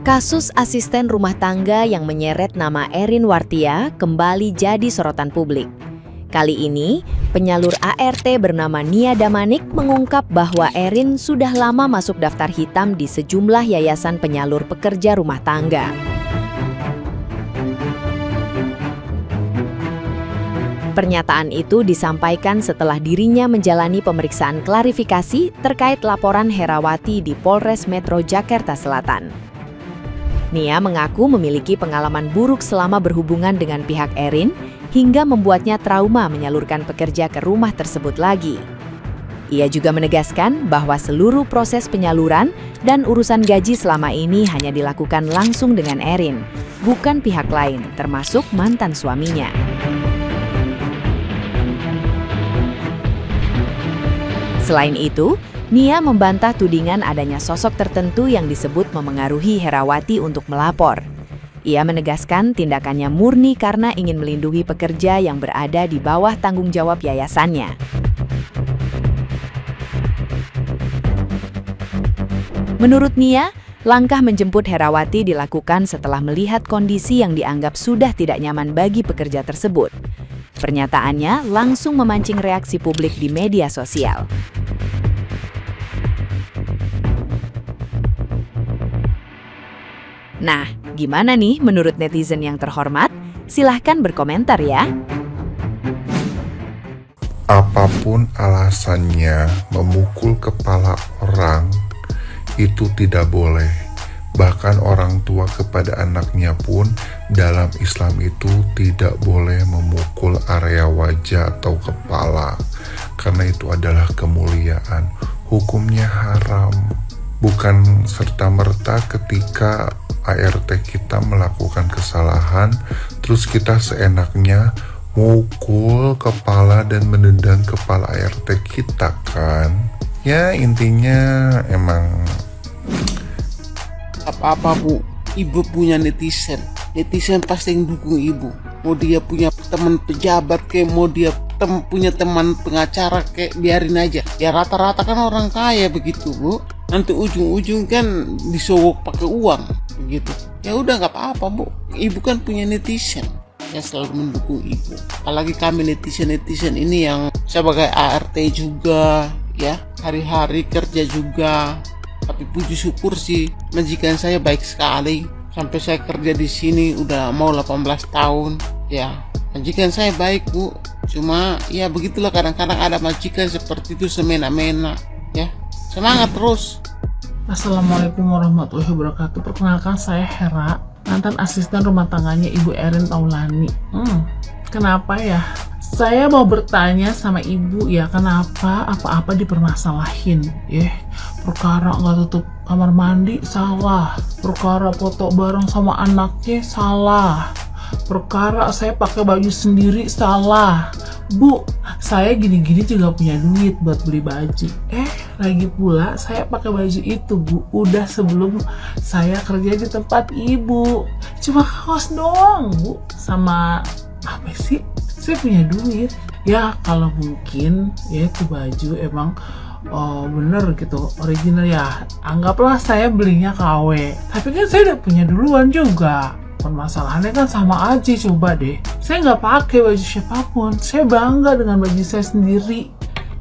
Kasus asisten rumah tangga yang menyeret nama Erin Wartia kembali jadi sorotan publik. Kali ini, penyalur ART bernama Nia Damanik mengungkap bahwa Erin sudah lama masuk daftar hitam di sejumlah yayasan penyalur pekerja rumah tangga. Pernyataan itu disampaikan setelah dirinya menjalani pemeriksaan klarifikasi terkait laporan Herawati di Polres Metro Jakarta Selatan. Nia mengaku memiliki pengalaman buruk selama berhubungan dengan pihak Erin hingga membuatnya trauma menyalurkan pekerja ke rumah tersebut lagi. Ia juga menegaskan bahwa seluruh proses penyaluran dan urusan gaji selama ini hanya dilakukan langsung dengan Erin, bukan pihak lain, termasuk mantan suaminya. Selain itu, Nia membantah tudingan adanya sosok tertentu yang disebut memengaruhi Herawati untuk melapor. Ia menegaskan tindakannya murni karena ingin melindungi pekerja yang berada di bawah tanggung jawab yayasannya. Menurut Nia, langkah menjemput Herawati dilakukan setelah melihat kondisi yang dianggap sudah tidak nyaman bagi pekerja tersebut. Pernyataannya langsung memancing reaksi publik di media sosial. Nah, gimana nih menurut netizen yang terhormat? Silahkan berkomentar ya. Apapun alasannya, memukul kepala orang itu tidak boleh. Bahkan orang tua kepada anaknya pun dalam Islam itu tidak boleh memukul area wajah atau kepala. Karena itu adalah kemuliaan. Hukumnya haram. Bukan serta-merta ketika ART kita melakukan kesalahan, terus kita seenaknya mukul kepala dan menendang kepala ART kita kan. Ya intinya emang apa-apa bu, ibu punya netizen pasti yang dukung ibu. Mau dia punya teman pejabat kayak, mau dia punya teman pengacara kayak, biarin aja. Ya rata-rata kan orang kaya begitu bu. Nanti ujung-ujung kan disogok pakai uang begitu. Ya udah nggak apa-apa bu. Ibu kan punya netizen yang selalu mendukung ibu. Apalagi kami netizen ini yang sebagai ART juga ya, hari-hari kerja juga. Tapi puji syukur sih majikan saya baik sekali. Sampai saya kerja di sini udah mau 18 tahun. Ya, majikan saya baik bu. Cuma ya begitulah, kadang-kadang ada majikan seperti itu semena-mena ya. Semangat terus. Assalamualaikum warahmatullahi wabarakatuh. Perkenalkan saya Hera, mantan asisten rumah tangganya Ibu Erin Taulani. Kenapa ya? Saya mau bertanya sama ibu ya, kenapa apa-apa dipermasalahin? Perkara nggak tutup kamar mandi salah, perkara foto bareng sama anaknya salah, perkara saya pakai baju sendiri salah. Bu, saya gini-gini juga punya duit buat beli baju. Lagi pula saya pakai baju itu bu, udah sebelum saya kerja di tempat ibu. Cuma kaos doang bu, sama apa sih? Saya punya duit. Ya kalau mungkin ya itu baju emang bener gitu, original ya. Anggaplah saya belinya KW. Tapi kan saya udah punya duluan juga. Permasalahannya kan sama aja, coba deh. Saya nggak pakai baju siapapun. Saya bangga dengan baju saya sendiri.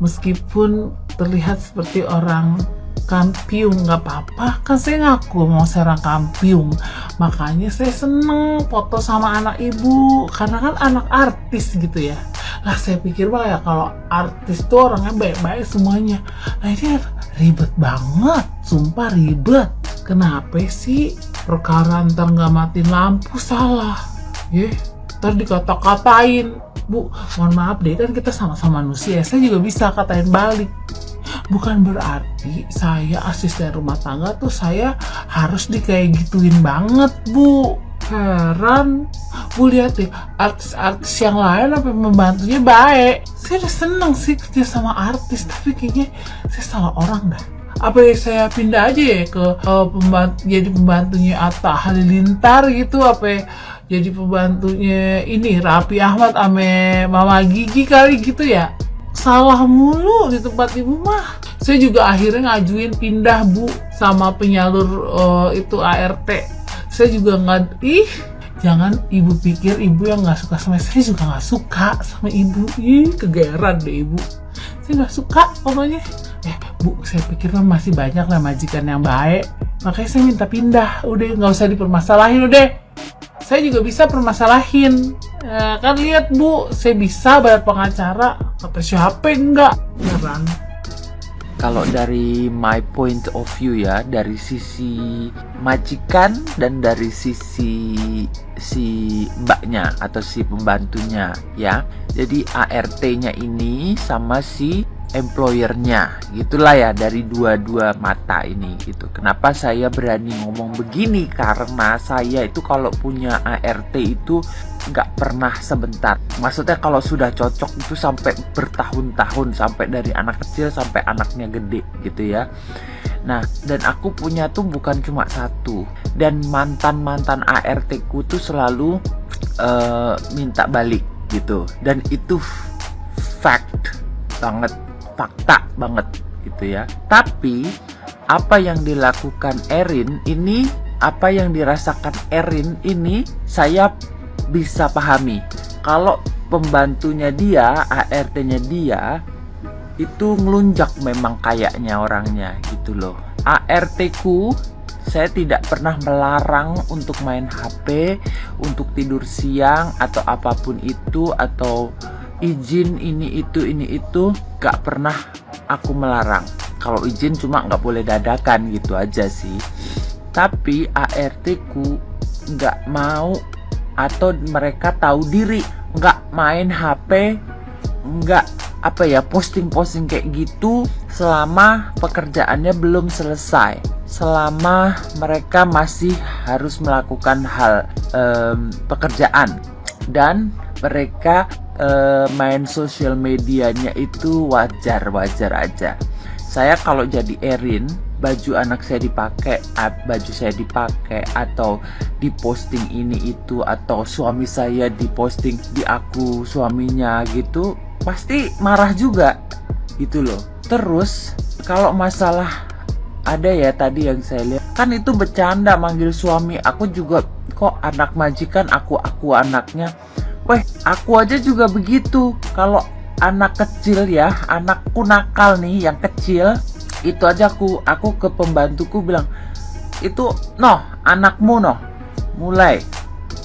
Meskipun terlihat seperti orang kampiung, nggak apa-apa. Kan saya ngaku mau serang kampiung. Makanya saya seneng foto sama anak ibu. Karena kan anak artis gitu ya. Lah saya pikir ya kalau artis tuh orangnya baik-baik semuanya. Nah ini ribet banget. Sumpah ribet. Kenapa sih? Perkara ntar nggak matiin lampu salah, ntar dikata-katain. Bu, mohon maaf deh, kan kita sama-sama manusia, saya juga bisa katain balik. Bukan berarti saya asisten rumah tangga tuh saya harus kayak gituin banget bu. Heran, bu lihat deh, artis-artis yang lain apa membantunya baik. Saya udah seneng sih kerja sama artis, tapi kayaknya saya salah orang dah. Apa saya pindah aja ya ke jadi pembantunya Atta Halilintar gitu, apa jadi pembantunya ini Raffi Ahmad ame Mama Gigi kali gitu ya. salah mulu di tempat ibu mah. Saya juga akhirnya ngajuin pindah Bu sama penyalur itu ART. Saya juga nggak, jangan ibu pikir ibu yang nggak suka sama saya juga nggak suka sama ibu. Kegeran deh ibu. Saya nggak suka pokoknya. Bu, saya pikir kan masih banyak lah majikan yang baik. Makanya saya minta pindah. Udah nggak usah dipermasalahin udah. Saya juga bisa permasalahin. Kan lihat Bu, saya bisa bayar pengacara. Kata siapa enggak? Beneran. Kalau dari my point of view ya, dari sisi majikan dan dari sisi si mbaknya atau si pembantunya ya. Jadi ART-nya ini sama si employer-nya, gitulah ya, dari dua-dua mata ini gitu. Kenapa saya berani ngomong begini? Karena saya itu kalau punya ART itu nggak pernah sebentar. Maksudnya kalau sudah cocok itu sampai bertahun-tahun, sampai dari anak kecil sampai anaknya gede gitu ya. Nah, dan aku punya tuh bukan cuma satu. Dan mantan-mantan ART-ku tuh selalu minta balik gitu. Dan itu fact banget, fakta banget gitu ya. Tapi apa yang dilakukan Erin ini, apa yang dirasakan Erin ini saya bisa pahami. Kalau pembantunya dia, ART-nya dia itu ngelunjak memang kayaknya orangnya gitu loh. ART-ku saya tidak pernah melarang untuk main HP, untuk tidur siang atau apapun itu, atau izin ini itu gak pernah aku melarang. Kalau izin cuma gak boleh dadakan gitu aja sih. Tapi ART-ku gak mau, atau mereka tahu diri gak main HP, gak posting-posting kayak gitu selama pekerjaannya belum selesai, selama mereka masih harus melakukan hal pekerjaan, dan mereka main sosial medianya itu wajar-wajar aja. Saya kalau jadi Erin, baju anak saya dipakai, baju saya dipakai, atau diposting ini itu, atau suami saya diposting di aku suaminya gitu, pasti marah juga gitu loh. Terus kalau masalah ada ya tadi yang saya lihat, kan itu bercanda manggil suami, aku juga kok anak majikan, aku anaknya. Weh, aku aja juga begitu. Kalau anak kecil ya, anakku nakal nih yang kecil, itu aja aku ke pembantuku bilang, itu anakmu mulai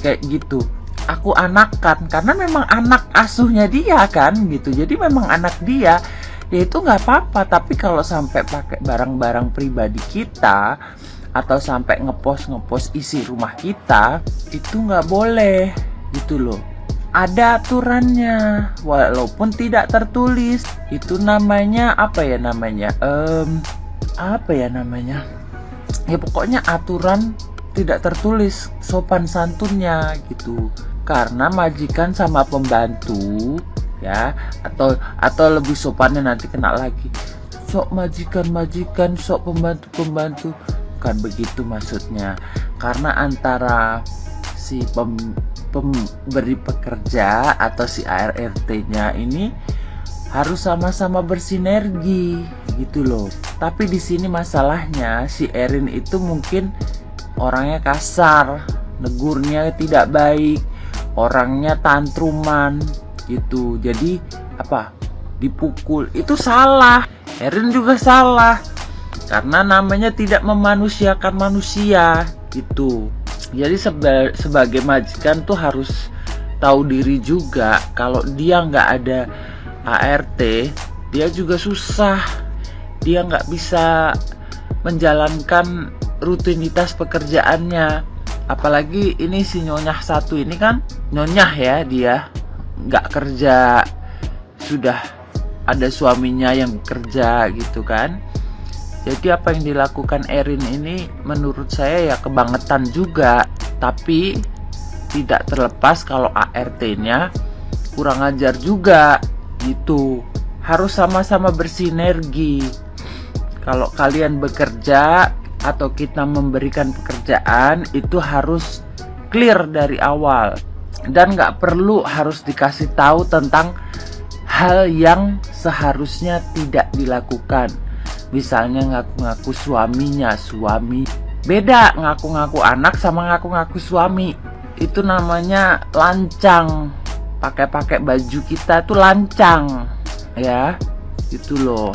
kayak gitu. Aku anakan karena memang anak asuhnya dia kan gitu. Jadi memang anak dia, ya itu nggak apa-apa. Tapi kalau sampai pakai barang-barang pribadi kita atau sampai ngepost isi rumah kita, itu nggak boleh gitu loh. Ada aturannya, walaupun tidak tertulis. Itu namanya apa ya namanya? Ya pokoknya aturan tidak tertulis, sopan santunnya gitu. Karena majikan sama pembantu ya, atau lebih sopannya nanti kena lagi, sok majikan, sok pembantu. Bukan begitu maksudnya. Karena antara si pemberi pekerja atau si ART-nya ini harus sama-sama bersinergi gitu loh. Tapi di sini masalahnya si Erin itu mungkin orangnya kasar, negurnya tidak baik, orangnya tantruman gitu. Jadi dipukul itu salah. Erin juga salah karena namanya tidak memanusiakan manusia gitu. Jadi sebagai majikan tuh harus tahu diri juga. Kalau dia nggak ada ART, dia juga susah. Dia nggak bisa menjalankan rutinitas pekerjaannya. Apalagi ini si nyonyah satu ini kan, nyonyah ya, dia nggak kerja, sudah ada suaminya yang kerja gitu kan. Jadi apa yang dilakukan Erin ini menurut saya ya kebangetan juga. Tapi tidak terlepas kalau ART-nya kurang ajar juga gitu. Harus sama-sama bersinergi. Kalau kalian bekerja atau kita memberikan pekerjaan, itu harus clear dari awal. Dan gak perlu harus dikasih tahu tentang hal yang seharusnya tidak dilakukan. Misalnya ngaku-ngaku suaminya, suami. Beda ngaku-ngaku anak sama ngaku-ngaku suami. Itu namanya lancang. Pakai-pakai baju kita tuh lancang. Ya, itu loh.